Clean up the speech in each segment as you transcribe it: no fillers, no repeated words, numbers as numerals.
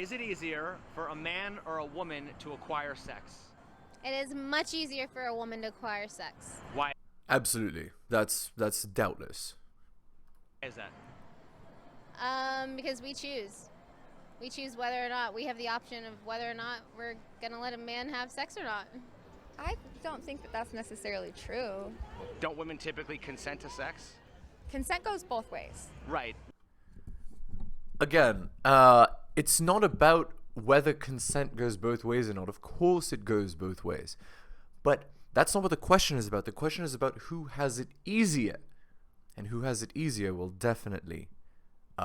Is it easier for a man or a woman to acquire sex? It is much easier for a woman to acquire sex. Why Absolutely. That's doubtless. is that? Because we choose. We choose whether or not we have the option of whether or not we're gonna let a man have sex or not. I don't think that that's necessarily true. Don't women typically consent to sex? Consent goes both ways. Right. Again, it's not about whether consent goes both ways or not. Of course it goes both ways. But that's not what the question is about. The question is about who has it easier. And who has it easier will definitely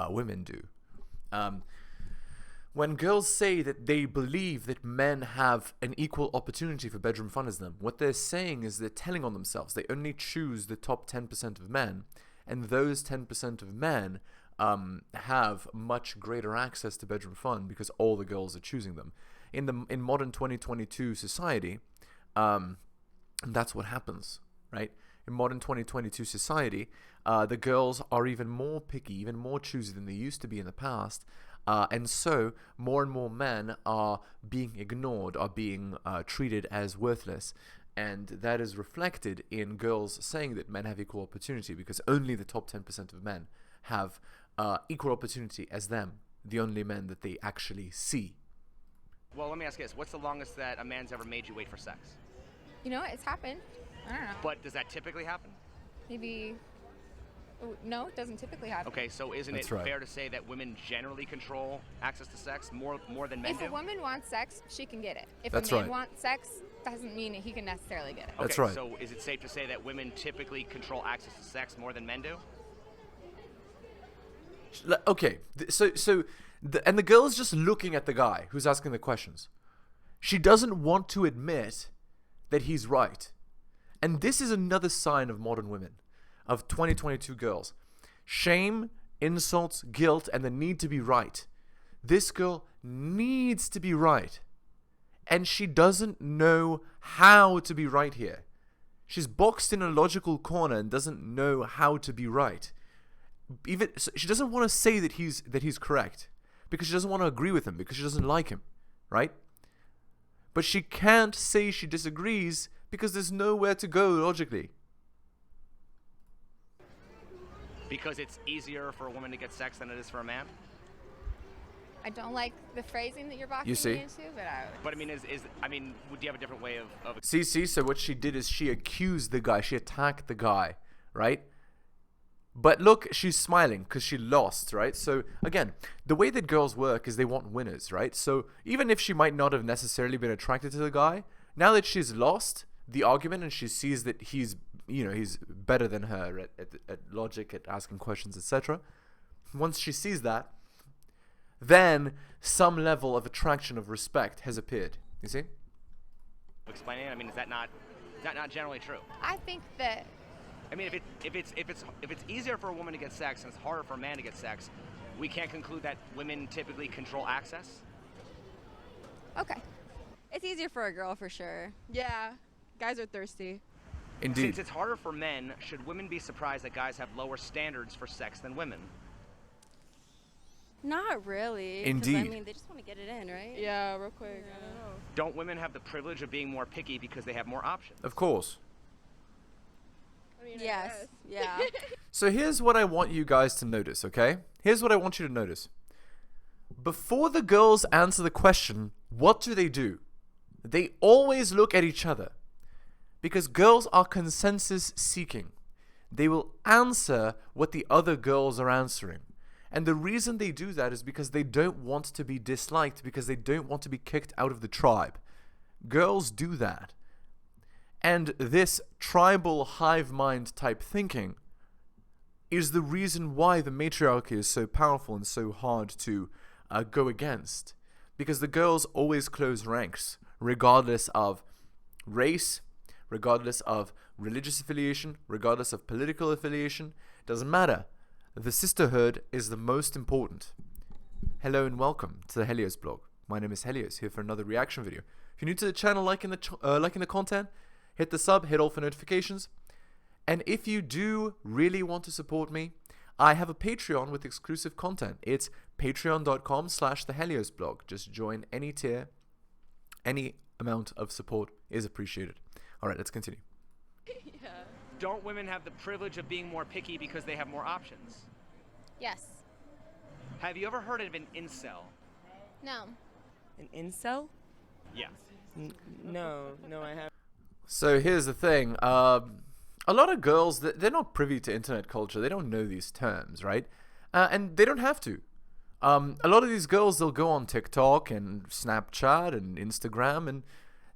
women do. When girls say that they believe that men have an equal opportunity for bedroom fun as them, what they're saying is they're telling on themselves. They only choose the top 10% of men, and those 10% of men have much greater access to bedroom fun because all the girls are choosing them. In modern 2022 society, that's what happens, right? In modern 2022 society, the girls are even more picky, even more choosy than they used to be in the past. And so more and more men are being ignored, are being treated as worthless. And that is reflected in girls saying that men have equal opportunity because only the top 10% of men have equal opportunity as them, the only men that they actually see. Well, let me ask you this. What's the longest that a man's ever made you wait for sex? You know what? It's happened. I don't know. But does that typically happen? Maybe. Oh, no, it doesn't typically happen. Okay, so isn't That's it right. fair to say that women generally control access to sex more than men If do? a woman wants sex, she can get it. If That's a man right. wants sex, doesn't mean that he can necessarily get it. Okay, That's right. So is it safe to say that women typically control access to sex more than men do? Okay, and the girl's just looking at the guy who's asking the questions. She doesn't want to admit that he's right. And this is another sign of modern women, of 2022 girls. Shame, insults, guilt, and the need to be right. This girl needs to be right. And she doesn't know how to be right here. She's boxed in a logical corner and doesn't know how to be right. Even so, she doesn't want to say that he's correct because she doesn't want to agree with him because she doesn't like him, right? But she can't say she disagrees because there's nowhere to go logically. Because it's easier for a woman to get sex than it is for a man? I don't like the phrasing that you're boxing You see? me into, but I would. But I mean, would you have a different way of See, so what she did is she accused the guy, she attacked the guy, right? But look, she's smiling because she lost, right? So again, the way that girls work is they want winners, right? So even if she might not have necessarily been attracted to the guy, now that she's lost the argument and she sees that he's better than her at logic, at asking questions, etc. Once she sees that, then some level of attraction, of respect has appeared. You see? explaining it? I mean, is that not generally true? I think that I mean, if it's easier for a woman to get sex and it's harder for a man to get sex, we can't conclude that women typically control access? okay. It's easier for a girl for sure. Yeah, guys are thirsty. Indeed. Since it's harder for men, should women be surprised that guys have lower standards for sex than women? Not really. 'Cause, Indeed. I mean, they just want to get it in, right? Yeah, real quick. I don't know. Don't women have the privilege of being more picky because they have more options? Of course. I mean, I Yes. guess. Yeah. So here's what I want you guys to notice, okay? Here's what I want you to notice. Before the girls answer the question, what do? They always look at each other. Because girls are consensus seeking. They will answer what the other girls are answering. And the reason they do that is because they don't want to be disliked, because they don't want to be kicked out of the tribe. Girls do that. And this tribal hive mind type thinking is the reason why the matriarchy is so powerful and so hard to go against. Because the girls always close ranks, regardless of race, regardless of religious affiliation, regardless of political affiliation. Doesn't matter. The sisterhood is the most important. Hello and welcome to the Helios blog. My name is Helios, here for another reaction video. If you're new to the channel, liking the content, hit the sub, hit all for notifications. And if you do really want to support me, I have a Patreon with exclusive content. It's patreon.com/the Helios blog. Just join any tier. Any amount of support is appreciated. All right, let's continue. Don't women have the privilege of being more picky because they have more options? Yes. Have you ever heard of an incel? No. An incel? Yeah. No, I haven't. So here's the thing. A lot of girls, they're not privy to internet culture. They don't know these terms, right? And they don't have to. A lot of these girls, they'll go on TikTok and Snapchat and Instagram, and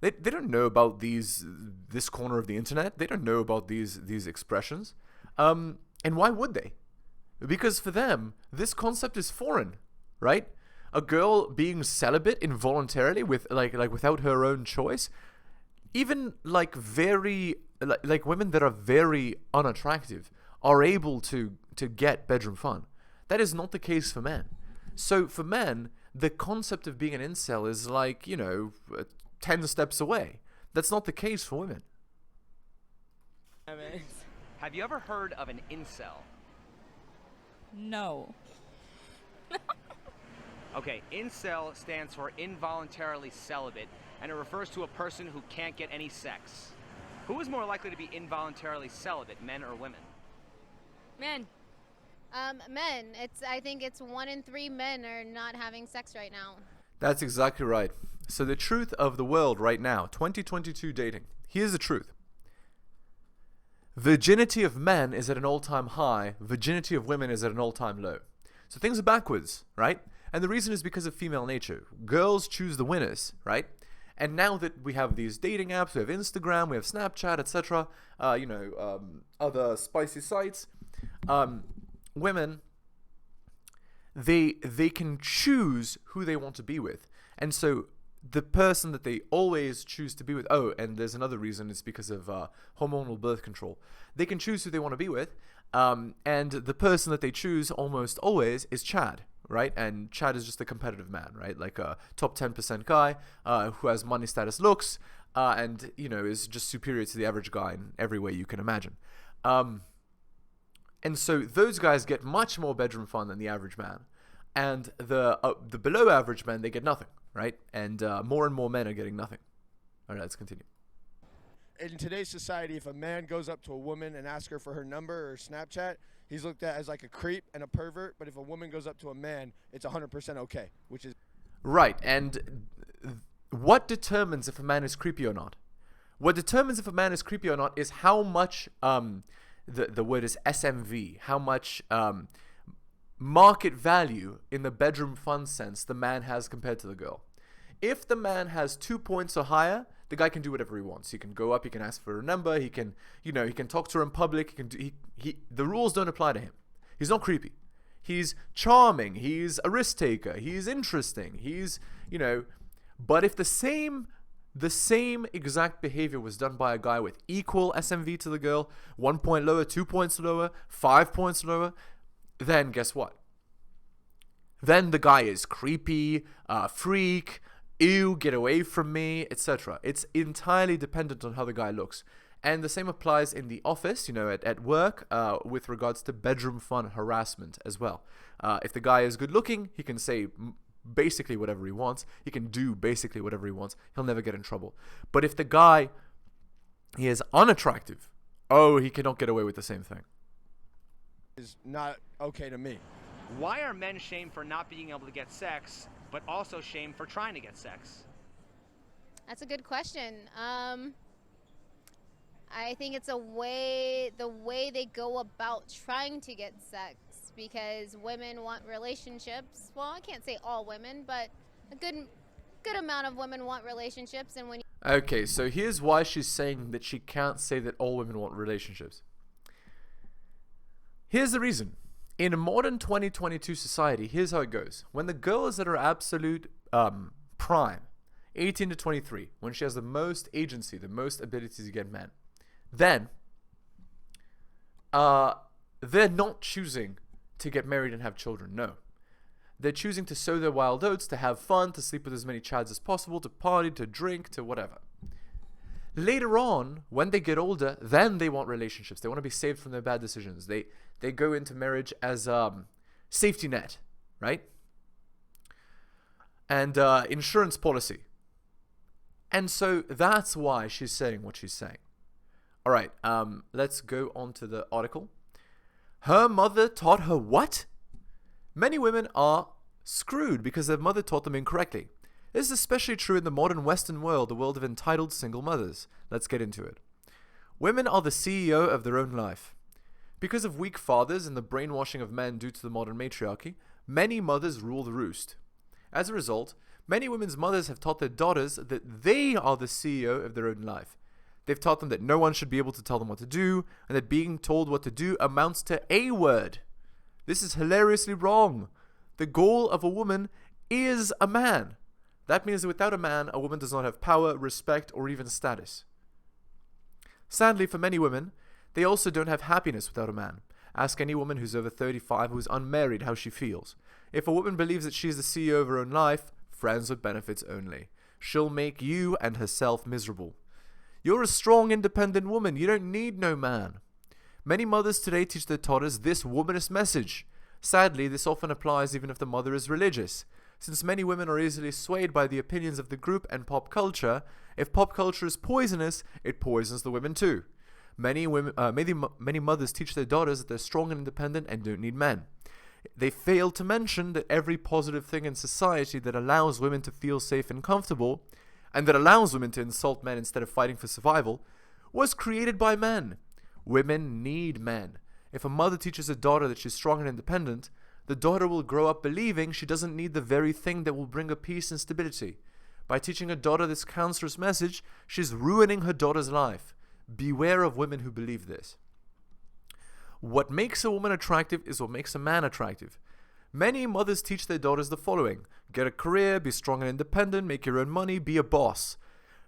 they don't know about this corner of the internet. They don't know about these expressions. And why would they? Because for them, this concept is foreign, right? A girl being celibate involuntarily with like without her own choice, even like like women that are very unattractive are able to get bedroom fun. That is not the case for men. So for men, the concept of being an incel is like, 10 steps away. That's not the case for women. Have you ever heard of an incel? No. Okay, incel stands for involuntarily celibate, and it refers to a person who can't get any sex. Who is more likely to be involuntarily celibate, men or women? Men. Men. I think it's 1 in 3 men are not having sex right now. That's exactly right. So the truth of the world right now, 2022 dating. Here's the truth. Virginity of men is at an all-time high. Virginity of women is at an all-time low. So things are backwards, right? And the reason is because of female nature. Girls choose the winners, right? And now that we have these dating apps, we have Instagram, we have Snapchat, etc., other spicy sites, women, they can choose who they want to be with. And so the person that they always choose to be with, and there's another reason, it's because of hormonal birth control. They can choose who they want to be with, and the person that they choose almost always is Chad, right? And Chad is just a competitive man, right? Like a top 10% guy who has money, status, looks, and, is just superior to the average guy in every way you can imagine. And so those guys get much more bedroom fun than the average man. And the below average men, they get nothing, right? And more men are getting nothing. All right, let's continue. In today's society, if a man goes up to a woman and asks her for her number or Snapchat, he's looked at as like a creep and a pervert. But if a woman goes up to a man, it's 100% okay, which is... Right, and what determines if a man is creepy or not? What determines if a man is creepy or not is how much, the word is SMV, how much market value in the bedroom fun sense the man has compared to the girl. If the man has 2 points or higher, the guy can do whatever he wants. He can go up, he can ask for a number, he can talk to her in public, the rules don't apply to him. He's not creepy. He's charming, he's a risk taker, he's interesting, but if the same exact behavior was done by a guy with equal SMV to the girl, 1 point lower, 2 points lower, 5 points lower, then guess what? Then the guy is creepy, freak, ew, get away from me, etc. It's entirely dependent on how the guy looks. And the same applies in the office, at work, with regards to bedroom fun harassment as well. If the guy is good looking, he can say basically whatever he wants. He can do basically whatever he wants. He'll never get in trouble. But if the guy, he is unattractive, he cannot get away with the same thing. Is not okay to me. Why are men shamed for not being able to get sex, but also shamed for trying to get sex? That's a good question. I think it's the way they go about trying to get sex, because women want relationships. Well, I can't say all women, but a good amount of women want relationships. And when Okay, so here's why she's saying that she can't say that all women want relationships. Here's the reason. In a modern 2022 society, here's how it goes. When the girl is at her absolute prime, 18 to 23, when she has the most agency, the most ability to get men, then they're not choosing to get married and have children. No. They're choosing to sow their wild oats, to have fun, to sleep with as many chads as possible, to party, to drink, to whatever. Later on, when they get older, then they want relationships. They want to be saved from their bad decisions. They go into marriage as safety net, right? And insurance policy. And so that's why she's saying what she's saying. All right, let's go on to the article. Her mother taught her what? Many women are screwed because their mother taught them incorrectly. This is especially true in the modern Western world, the world of entitled single mothers. Let's get into it. Women are the CEO of their own life. Because of weak fathers and the brainwashing of men due to the modern matriarchy, many mothers rule the roost. As a result, many women's mothers have taught their daughters that they are the CEO of their own life. They've taught them that no one should be able to tell them what to do, and that being told what to do amounts to a word. This is hilariously wrong. The goal of a woman is a man. That means that without a man, a woman does not have power, respect, or even status. Sadly, for many women, they also don't have happiness without a man. Ask any woman who's over 35 who is unmarried how she feels. If a woman believes that she is the CEO of her own life, friends with benefits only. She'll make you and herself miserable. You're a strong, independent woman. You don't need no man. Many mothers today teach their daughters this womanist message. Sadly, this often applies even if the mother is religious. Since many women are easily swayed by the opinions of the group and pop culture, if pop culture is poisonous, it poisons the women too. Many mothers teach their daughters that they're strong and independent and don't need men. They fail to mention that every positive thing in society that allows women to feel safe and comfortable, and that allows women to insult men instead of fighting for survival, was created by men. Women need men. If a mother teaches a daughter that she's strong and independent, the daughter will grow up believing she doesn't need the very thing that will bring her peace and stability. By teaching her daughter this cancerous message, she's ruining her daughter's life. Beware of women who believe this. What makes a woman attractive is what makes a man attractive. Many mothers teach their daughters the following: get a career, be strong and independent, make your own money, be a boss.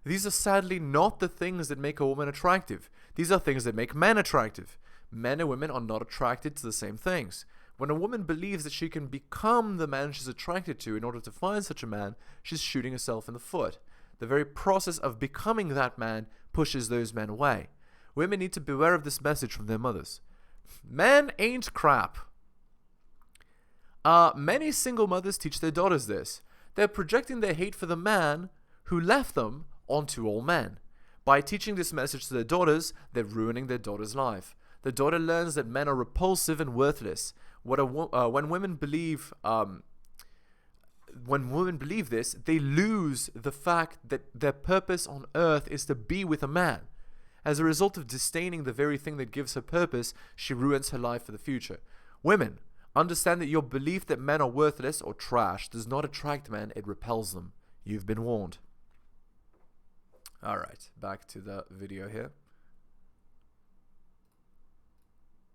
These are sadly not the things that make a woman attractive. These are things that make men attractive. Men and women are not attracted to the same things. When a woman believes that she can become the man she's attracted to in order to find such a man, she's shooting herself in the foot. The very process of becoming that man pushes those men away. Women need to beware of this message from their mothers. Men ain't crap. Many single mothers teach their daughters this. They're projecting their hate for the man who left them onto all men. By teaching this message to their daughters, they're ruining their daughter's life. The daughter learns that men are repulsive and worthless. When women believe this, they lose the fact that their purpose on earth is to be with a man. As a result of disdaining the very thing that gives her purpose, she ruins her life for the future. Women, understand that your belief that men are worthless or trash does not attract men, it repels them. You've been warned. Alright, back to the video here.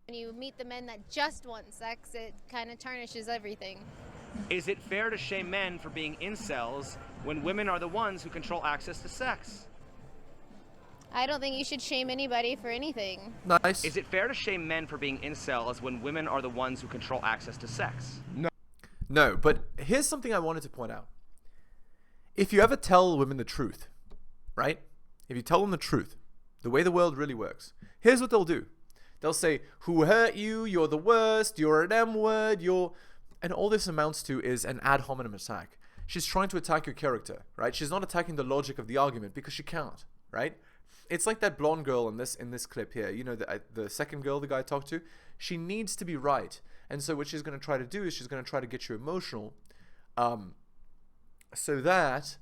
When you meet the men that just want sex, it kind of tarnishes everything. Is it fair to shame men for being incels when women are the ones who control access to sex? I don't think you should shame anybody for anything. Nice. Is it fair to shame men for being incels when women are the ones who control access to sex? No, but here's something I wanted to point out. If you ever tell women the truth, right? If you tell them the truth, the way the world really works, here's what they'll do. They'll say, who hurt you? You're the worst. You're an M-word. And all this amounts to is an ad hominem attack. She's trying to attack your character, right? She's not attacking the logic of the argument because she can't, right? It's like that blonde girl in this clip here. You know, the second girl the guy talked to. She needs to be right. And so what she's going to try to do is she's going to try to get you emotional so that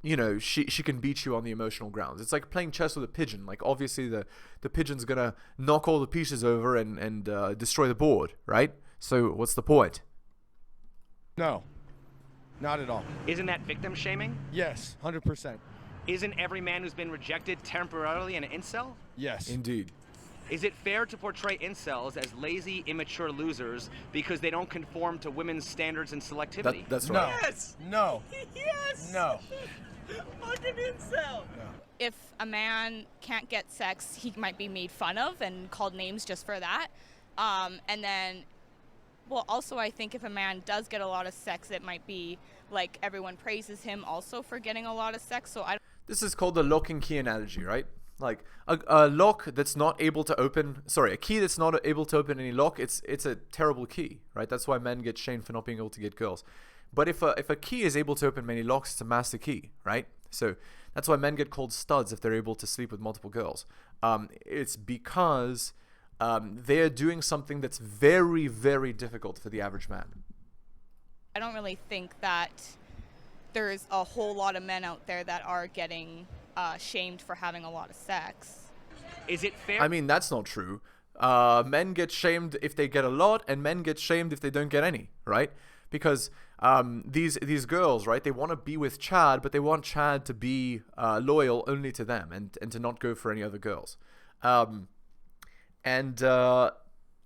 you know, she can beat you on the emotional grounds. It's like playing chess with a pigeon. Like, obviously the pigeon's gonna knock all the pieces over and destroy the board, right? So what's the point? No, not at all. Isn't that victim shaming? Yes, 100%. Isn't every man who's been rejected temporarily an incel? Yes. Indeed. Is it fair to portray incels as lazy, immature losers because they don't conform to women's standards and selectivity? That's No. right. Yes! No. Yes! No. Fucking incel! If a man can't get sex, he might be made fun of and called names just for that. And then, well, also I think if a man does get a lot of sex, it might be like everyone praises him also for getting a lot of sex. So This is called the lock and key analogy, right? Like a lock that's not able to open, sorry, a key that's not able to open any lock, it's a terrible key, right? That's why men get shamed for not being able to get girls. But if a key is able to open many locks, it's a master key, right? So that's why men get called studs if they're able to sleep with multiple girls. It's because they're doing something that's very, very difficult for the average man. I don't really think that there's a whole lot of men out there that are getting shamed for having a lot of sex. Is it fair? I mean, that's not true. Men get shamed if they get a lot, and men get shamed if they don't get any, right? Because these girls, right, they want to be with Chad, but they want Chad to be loyal only to them and to not go for any other girls.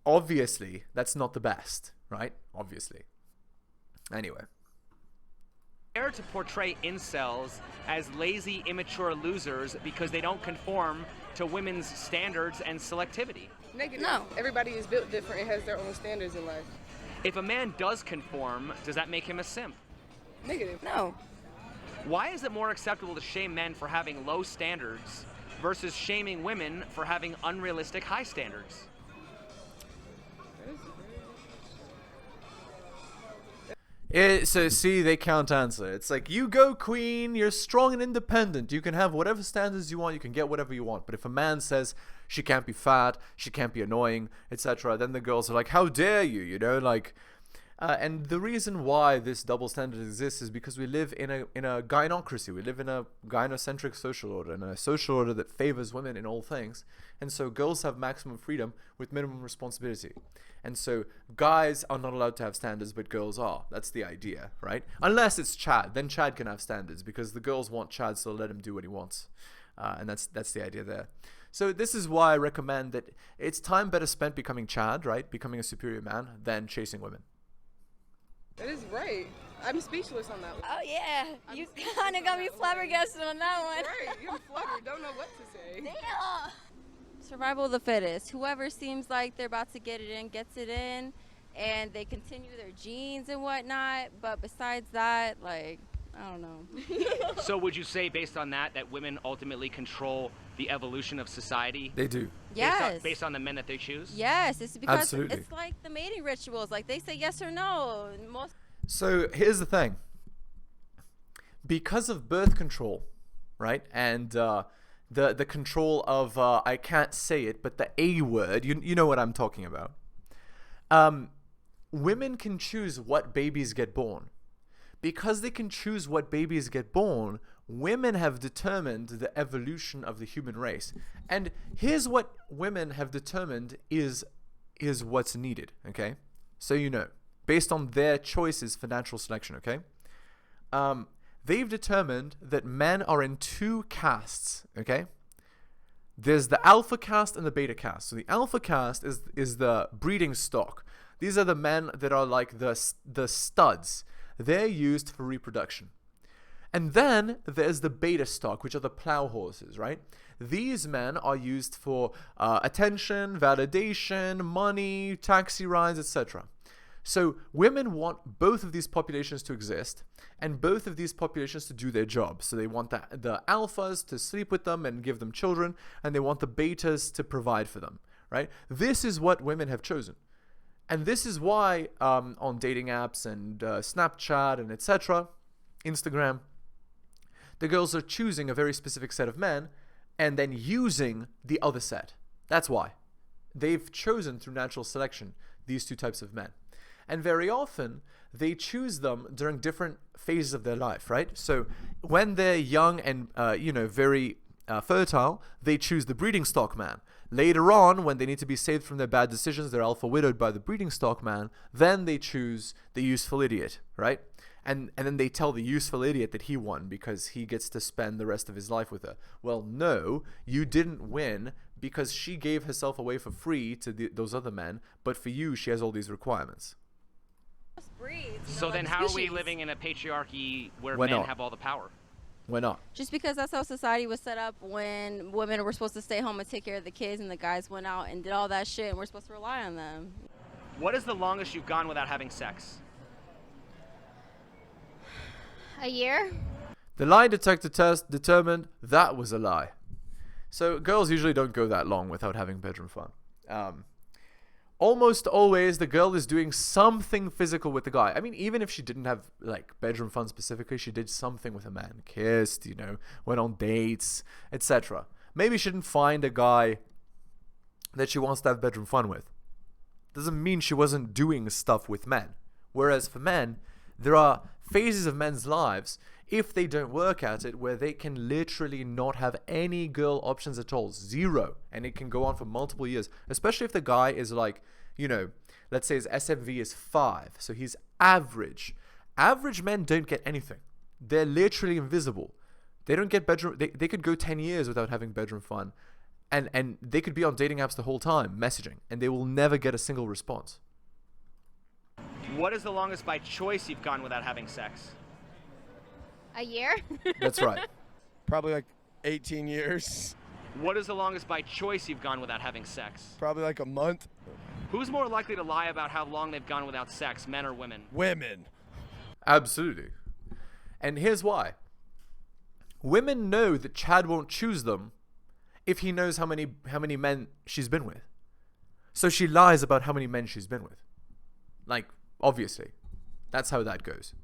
Obviously, that's not the best, right? Obviously. Anyway. Fair to portray incels as lazy, immature losers because they don't conform to women's standards and selectivity? Negative. No. Everybody is built different and has their own standards in life. If a man does conform, does that make him a simp? Negative. No. Why is it more acceptable to shame men for having low standards versus shaming women for having unrealistic high standards? So see, they can't answer. It's like, you go queen, you're strong and independent, you can have whatever standards you want, you can get whatever you want. But if a man says she can't be fat, she can't be annoying, etc., then the girls are like, how dare you, you know, like. And the reason why this double standard exists is because we live in a gynocracy. We live in a gynocentric social order, and a social order that favors women in all things. And so girls have maximum freedom with minimum responsibility. And so guys are not allowed to have standards, but girls are. That's the idea, right? Unless it's Chad. Then Chad can have standards because the girls want Chad, so let him do what he wants. And that's the idea there. So this is why I recommend that it's time better spent becoming Chad, right? Becoming a superior man than chasing women. That is right. I'm speechless on that one. Oh yeah, you kind of got me flabbergasted on that one. Right, you're fluttered. Don't know what to say. Damn. Survival of the fittest. Whoever seems like they're about to get it in, gets it in, and they continue their genes and whatnot. But besides that, like, I don't know. So would you say, based on that women ultimately control the evolution of society? They do. Yes. Based on the men that they choose? Yes, it's because Absolutely. it's like the mating rituals. Like they say yes or no. Most. So here's the thing. Because of birth control, right, and the control of I can't say it, but the A word, you know what I'm talking about. Women can choose what babies get born. Because they can choose what babies get born, women have determined the evolution of the human race. And here's what women have determined is what's needed, okay? So you know, based on their choices for natural selection, okay? They've determined that men are in two castes, okay? There's the alpha caste and the beta caste. So the alpha caste is the breeding stock. These are the men that are like the studs. They're used for reproduction. And then there's the beta stock, which are the plow horses, right? These men are used for attention, validation, money, taxi rides, etc. So women want both of these populations to exist and both of these populations to do their job. So they want the alphas to sleep with them and give them children, and they want the betas to provide for them, right? This is what women have chosen. And this is why on dating apps and Snapchat and etc., Instagram, the girls are choosing a very specific set of men and then using the other set. That's why. They've chosen through natural selection these two types of men. And very often, they choose them during different phases of their life, right? So when they're young and, very fertile, they choose the breeding stock man. Later on, when they need to be saved from their bad decisions, they're alpha widowed by the breeding stock man, then they choose the useful idiot, right? And then they tell the useful idiot that he won because he gets to spend the rest of his life with her. Well, no, you didn't win because she gave herself away for free to those other men, but for you, she has all these requirements. Breeds, So then how are we living in a patriarchy where men have all the power? Why not? Just because that's how society was set up when women were supposed to stay home and take care of the kids and the guys went out and did all that shit and we're supposed to rely on them. What is the longest you've gone without having sex? A year? The lie detector test determined that was a lie. So girls usually don't go that long without having bedroom fun. Almost always the girl is doing something physical with the guy. I mean, even if she didn't have like bedroom fun specifically, she did something with a man, kissed, you know, went on dates, etc. Maybe she didn't find a guy that she wants to have bedroom fun with. Doesn't mean she wasn't doing stuff with men. Whereas for men, there are phases of men's lives, if they don't work at it, where they can literally not have any girl options at all. Zero. And it can go on for multiple years. Especially if the guy is like, you know, let's say his SMV is 5. So he's average. Average men don't get anything. They're literally invisible. They don't get bedroom. They could go 10 years without having bedroom fun. And they could be on dating apps the whole time, messaging. And they will never get a single response. What is the longest by choice you've gone without having sex? A year? That's right. Probably like 18 years. What is the longest by choice you've gone without having sex? Probably like a month. Who's more likely to lie about how long they've gone without sex, men or women? Women. Absolutely. And here's why. Women know that Chad won't choose them if he knows how many men she's been with. So she lies about how many men she's been with. Like, obviously. That's how that goes.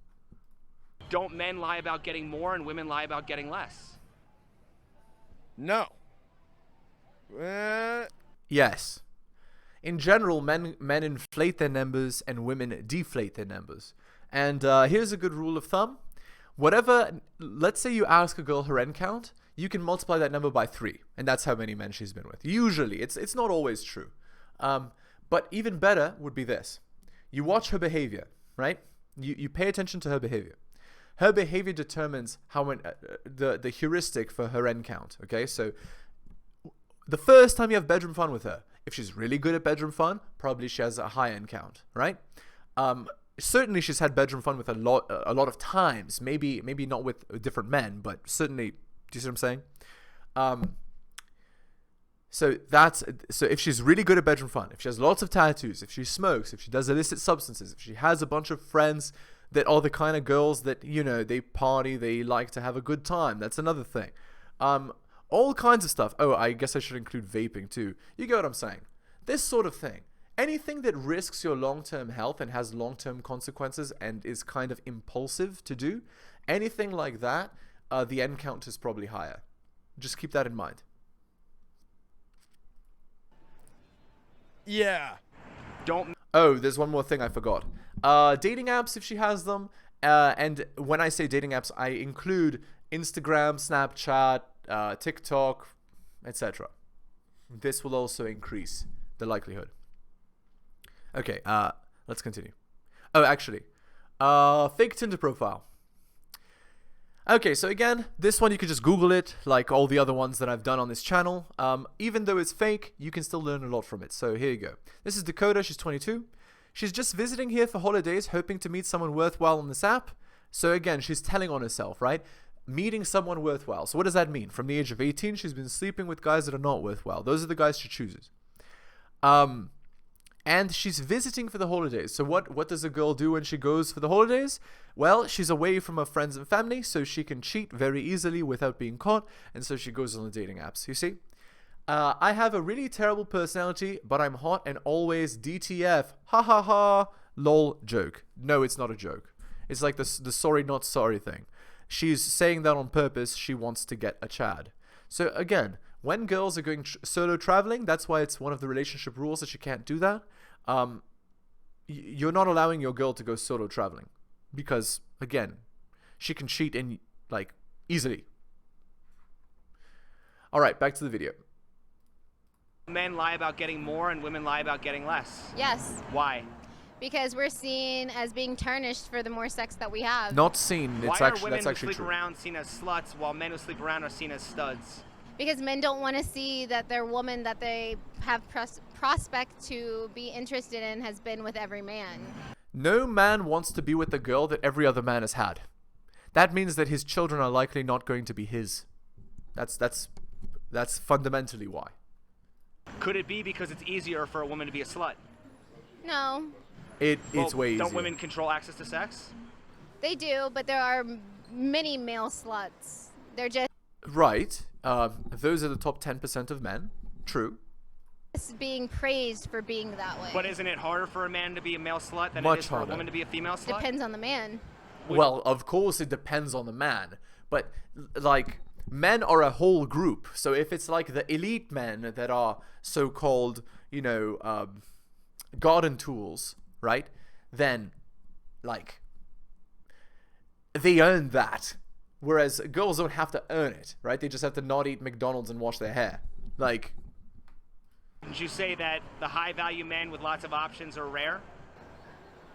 Don't men lie about getting more and women lie about getting less? No. Yes. In general, men inflate their numbers and women deflate their numbers. And here's a good rule of thumb. Whatever, let's say you ask a girl her N count, you can multiply that number by 3. And that's how many men she's been with. Usually. It's not always true. But even better would be this. You watch her behavior, right? You pay attention to her behavior. Her behavior determines how many, the heuristic for her N count, okay? So the first time you have bedroom fun with her, if she's really good at bedroom fun, probably she has a high N count, right? Certainly she's had bedroom fun with a lot of times, maybe not with different men, but certainly, do you see what I'm saying? So if she's really good at bedroom fun, if she has lots of tattoos, if she smokes, if she does illicit substances, if she has a bunch of friends that are the kind of girls that, you know, they party, they like to have a good time, that's another thing. All kinds of stuff. Oh, I guess I should include vaping too. You get what I'm saying? This sort of thing. Anything that risks your long-term health and has long-term consequences and is kind of impulsive to do, anything like that, the N count is probably higher. Just keep that in mind. Yeah. Oh, there's one more thing I forgot. Dating apps, if she has them. And when I say dating apps, I include Instagram, Snapchat, TikTok, etc. This will also increase the likelihood. Okay, let's continue. Oh, actually, fake Tinder profile. Okay, so again, this one you can just Google it, like all the other ones that I've done on this channel. Even though it's fake, you can still learn a lot from it. So here you go. This is Dakota, she's 22. She's just visiting here for holidays, hoping to meet someone worthwhile on this app. So again, she's telling on herself, right? Meeting someone worthwhile. So what does that mean? From the age of 18, she's been sleeping with guys that are not worthwhile. Those are the guys she chooses. And she's visiting for the holidays. So what does a girl do when she goes for the holidays? Well, she's away from her friends and family, so she can cheat very easily without being caught. And so she goes on the dating apps, you see? I have a really terrible personality, but I'm hot and always DTF. Ha ha ha. Lol joke. No, it's not a joke. It's like the sorry not sorry thing. She's saying that on purpose. She wants to get a Chad. So again, when girls are going solo traveling, that's why it's one of the relationship rules that you can't do that. You're not allowing your girl to go solo traveling because, again, she can cheat in like easily. All right, back to the video. Men lie about getting more and women lie about getting less. Yes. Why? Because we're seen as being tarnished for the more sex that we have. Not seen. Why are women who sleep around seen as sluts while men who sleep around are seen as studs? Because men don't want to see that their woman that they have prospect to be interested in has been with every man. No man wants to be with the girl that every other man has had. That means that his children are likely not going to be his. That's fundamentally why. Could it be because it's easier for a woman to be a slut? No. It's way easier. Don't women control access to sex? They do, but there are many male sluts. They're just... Right. those are the top 10% of men. True. It's being praised for being that way. But isn't it harder for a man to be a male slut than it Much is for harder. a woman to be a female slut? Depends on the man. Well, of course it depends on the man, but like men are a whole group. So if it's like the elite men that are so-called, you know, garden tools, right? Then, like, they earn that. Whereas girls don't have to earn it, right? They just have to not eat McDonald's and wash their hair. Like, Wouldn't you say that the high-value men with lots of options are rare?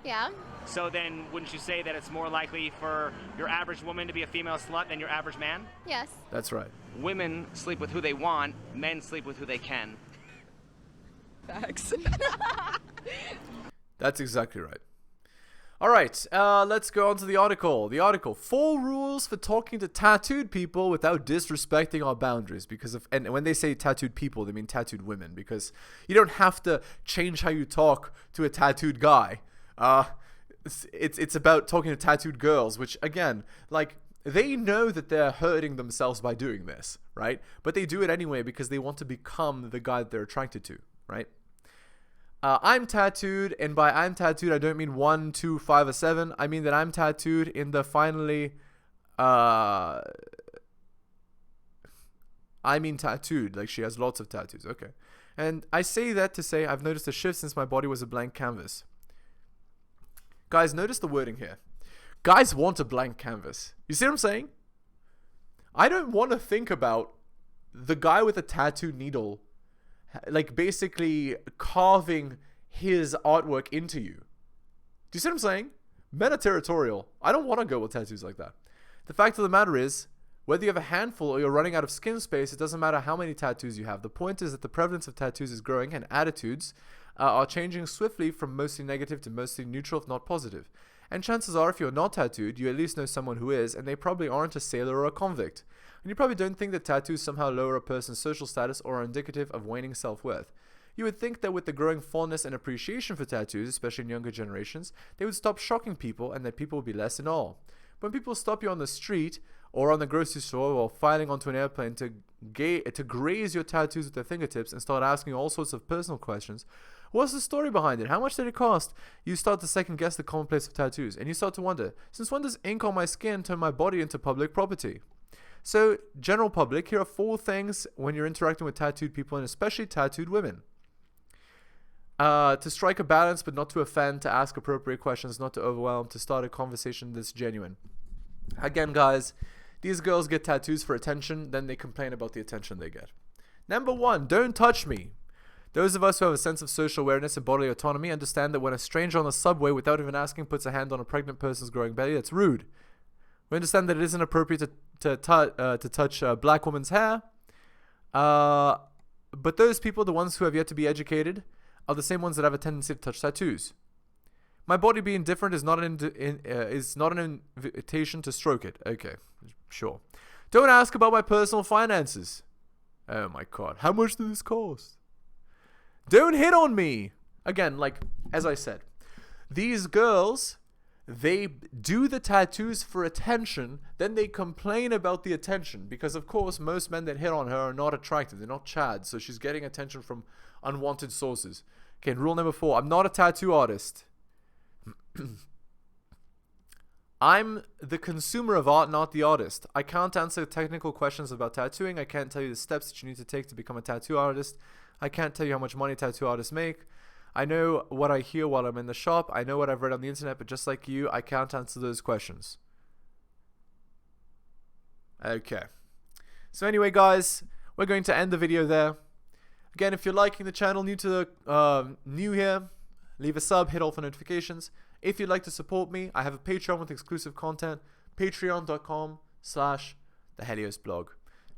Yeah. So then, wouldn't you say that it's more likely for your average woman to be a female slut than your average man? Yes. that's right. Women sleep with who they want, men sleep with who they can. Facts. That's exactly right. All right, let's go on to the article. The article: 4 rules for talking to tattooed people without disrespecting our boundaries. And when they say tattooed people, they mean tattooed women, because you don't have to change how you talk to a tattooed guy. It's about talking to tattooed girls, which again, like, they know that they're hurting themselves by doing this, right? But they do it anyway because they want to become the guy that they're attracted to, right? I'm tattooed, and by I'm tattooed, I don't mean 1, 2, 5, or 7. I mean that I'm tattooed in the finally, I mean tattooed, like she has lots of tattoos, okay. And I say that to say I've noticed a shift since my body was a blank canvas. Guys, notice the wording here. Guys want a blank canvas. You see what I'm saying? I don't want to think about the guy with a tattoo needle, like, basically carving his artwork into you. Do you see what I'm saying? Men are territorial. I don't want to go with tattoos like that. The fact of the matter is, whether you have a handful or you're running out of skin space, it doesn't matter how many tattoos you have. The point is that the prevalence of tattoos is growing, and attitudes are changing swiftly from mostly negative to mostly neutral, if not positive. And chances are, if you're not tattooed, you at least know someone who is, and they probably aren't a sailor or a convict. And you probably don't think that tattoos somehow lower a person's social status or are indicative of waning self-worth. You would think that with the growing fondness and appreciation for tattoos, especially in younger generations, they would stop shocking people and that people would be less in awe. When people stop you on the street or on the grocery store while filing onto an airplane to graze your tattoos with their fingertips and start asking all sorts of personal questions, what's the story behind it? How much did it cost? You start to second guess the commonplace of tattoos, and you start to wonder, since when does ink on my skin turn my body into public property? So, general public, here are 4 things when you're interacting with tattooed people, and especially tattooed women. To strike a balance but not to offend, to ask appropriate questions, not to overwhelm, to start a conversation that's genuine. Again, guys, these girls get tattoos for attention, then they complain about the attention they get. Number 1, don't touch me. Those of us who have a sense of social awareness and bodily autonomy understand that when a stranger on the subway, without even asking, puts a hand on a pregnant person's growing belly, that's rude. We understand that it isn't appropriate to touch a black woman's hair. But those people, the ones who have yet to be educated, are the same ones that have a tendency to touch tattoos. My body being different is not an invitation to stroke it. Okay, sure. Don't ask about my personal finances. Oh my god, how much did this cost? Don't hit on me. Again, like, as I said, these girls, they do the tattoos for attention, then they complain about the attention, because of course most men that hit on her are not attractive, they're not chads, so she's getting attention from unwanted sources. Okay, rule number 4, I'm not a tattoo artist. I'm the consumer of art, not the artist. I can't answer technical questions about tattooing. I can't tell you the steps that you need to take to become a tattoo artist. I can't tell you how much money tattoo artists make. I know what I hear while I'm in the shop. I know what I've read on the internet, but just like you, I can't answer those questions. Okay. So anyway, guys, we're going to end the video there. Again, if you're liking the channel, new here, leave a sub, hit all for notifications. If you'd like to support me, I have a Patreon with exclusive content, patreon.com/theheliosblog.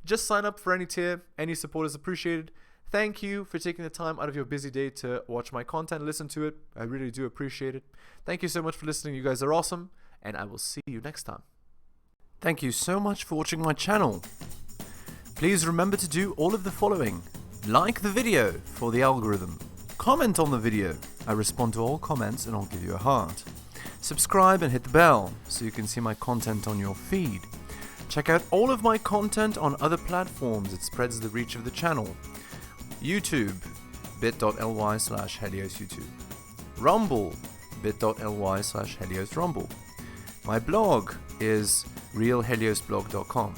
Just sign up for any tier. Any support is appreciated. Thank you for taking the time out of your busy day to watch my content, listen to it. I really do appreciate it. Thank you so much for listening. You guys are awesome, and I will see you next time. Thank you so much for watching my channel. Please remember to do all of the following. Like the video for the algorithm. Comment on the video. I respond to all comments and I'll give you a heart. Subscribe and hit the bell so you can see my content on your feed. Check out all of my content on other platforms. It spreads the reach of the channel. YouTube, bit.ly/Helios YouTube. Rumble, bit.ly/Helios Rumble. My blog is realheliosblog.com.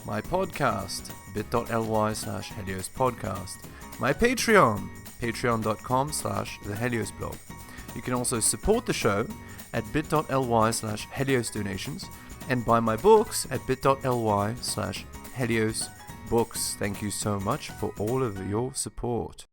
My podcast, bit.ly/Helios Podcast. My Patreon, patreon.com/The Helios Blog. You can also support the show at bit.ly/Helios Donations and buy my books at bit.ly/Helios Books. Thank you so much for all of your support.